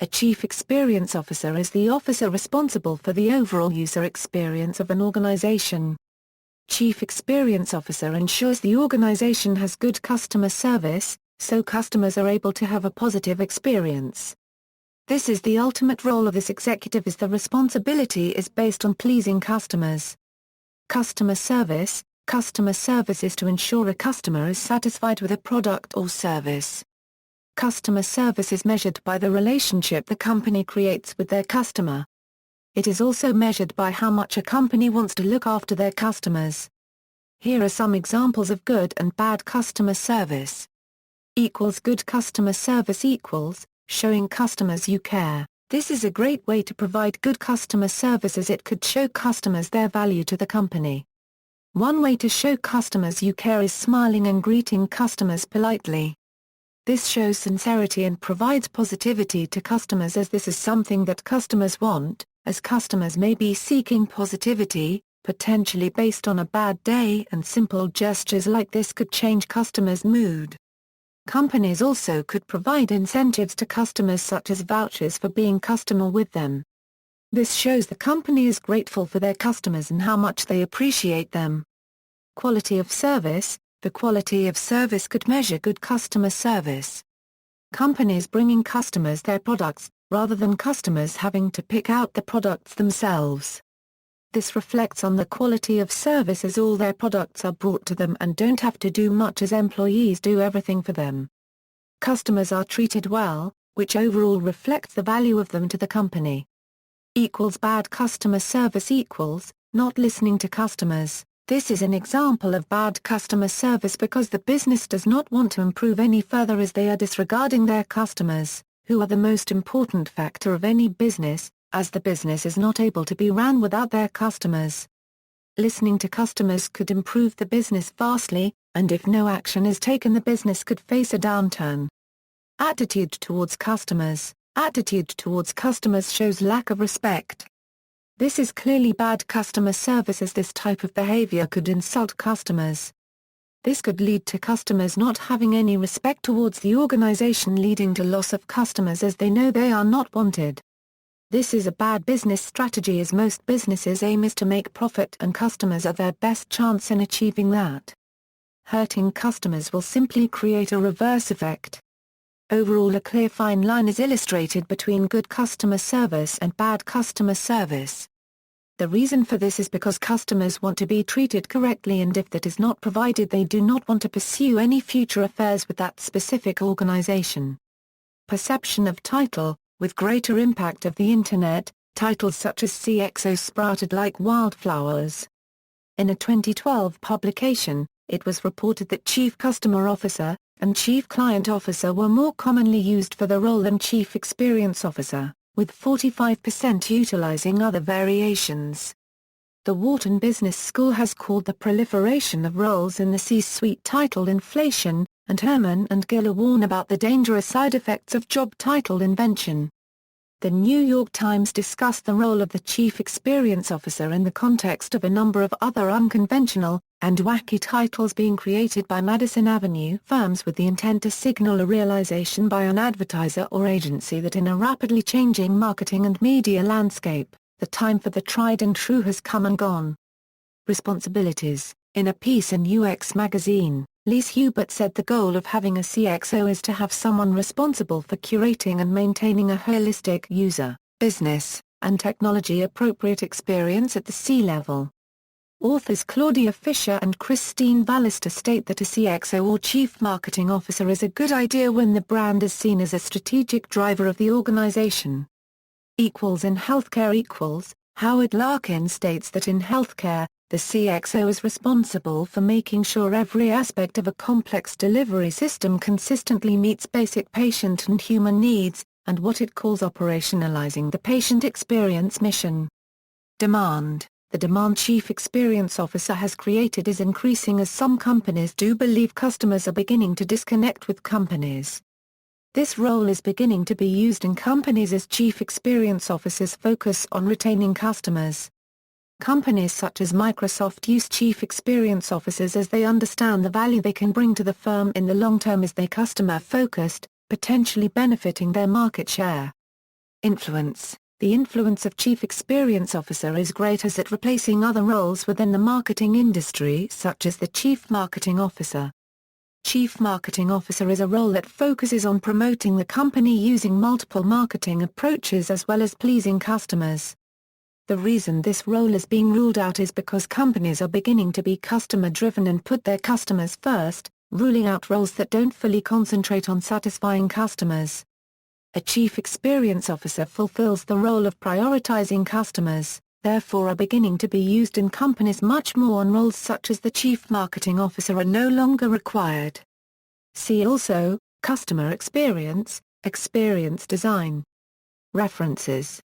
A Chief Experience Officer is the officer responsible for the overall user experience of an organization. Chief Experience Officer ensures the organization has good customer service, so customers are able to have a positive experience. This is the ultimate role of this executive, as the responsibility is based on pleasing customers. Customer service. Customer service is to ensure a customer is satisfied with a product or service. Customer service is measured by the relationship the company creates with their customer. It is also measured by how much a company wants to look after their customers. Here are some examples of good and bad customer service. Good customer service equals showing customers you care. This is a great way to provide good customer service, as it could show customers their value to the company. One way to show customers you care is smiling and greeting customers politely. This shows sincerity and provides positivity to customers, as this is something that customers want, as customers may be seeking positivity, potentially based on a bad day, and simple gestures like this could change customers' mood. Companies also could provide incentives to customers, such as vouchers for being customer with them. This shows the company is grateful for their customers and how much they appreciate them. Quality of service. The quality of service could measure good customer service. Companies bringing customers their products, rather than customers having to pick out the products themselves. This reflects on the quality of service, as all their products are brought to them and don't have to do much, as employees do everything for them. Customers are treated well, which overall reflects the value of them to the company. Bad customer service equals not listening to customers. This is an example of bad customer service because the business does not want to improve any further, as they are disregarding their customers, who are the most important factor of any business, as the business is not able to be ran without their customers. Listening to customers could improve the business vastly, and if no action is taken, the business could face a downturn. Attitude towards customers. Attitude towards customers shows lack of respect. This is clearly bad customer service, as this type of behavior could insult customers. This could lead to customers not having any respect towards the organization, leading to loss of customers as they know they are not wanted. This is a bad business strategy, as most businesses aim is to make profit and customers are their best chance in achieving that. Hurting customers will simply create a reverse effect. Overall, a clear fine line is illustrated between good customer service and bad customer service. The reason for this is because customers want to be treated correctly, and if that is not provided, they do not want to pursue any future affairs with that specific organization. Perception of title. With greater impact of the Internet, titles such as CXO sprouted like wildflowers. In a 2012 publication, it was reported that Chief Customer Officer and Chief Client Officer were more commonly used for the role than Chief Experience Officer, with 45% utilizing other variations. The Wharton Business School has called the proliferation of roles in the C-suite title inflation, and Herman and Giller warn about the dangerous side effects of job title invention. The New York Times discussed the role of the Chief Experience Officer in the context of a number of other unconventional and wacky titles being created by Madison Avenue firms with the intent to signal a realization by an advertiser or agency that in a rapidly changing marketing and media landscape, the time for the tried and true has come and gone. Responsibilities. In a piece in UX magazine, Lise Hubert said the goal of having a CXO is to have someone responsible for curating and maintaining a holistic user, business, and technology-appropriate experience at the C-level. Authors Claudia Fisher and Christine Ballister state that a CXO or Chief Marketing Officer is a good idea when the brand is seen as a strategic driver of the organization. In healthcare. Howard Larkin states that in healthcare, the CXO is responsible for making sure every aspect of a complex delivery system consistently meets basic patient and human needs, and what it calls operationalizing the patient experience mission. Demand. The demand Chief Experience Officer has created is increasing, as some companies do believe customers are beginning to disconnect with companies. This role is beginning to be used in companies as Chief Experience Officers focus on retaining customers. Companies such as Microsoft use Chief Experience Officers as they understand the value they can bring to the firm in the long term as they customer-focused, potentially benefiting their market share. Influence. The influence of Chief Experience Officer is great as it replacing other roles within the marketing industry such as the Chief Marketing Officer. Chief Marketing Officer is a role that focuses on promoting the company using multiple marketing approaches as well as pleasing customers. The reason this role is being ruled out is because companies are beginning to be customer-driven and put their customers first, ruling out roles that don't fully concentrate on satisfying customers. A Chief Experience Officer fulfills the role of prioritizing customers, therefore are beginning to be used in companies much more, and roles such as the Chief Marketing Officer are no longer required. See also, Customer Experience, Experience Design. References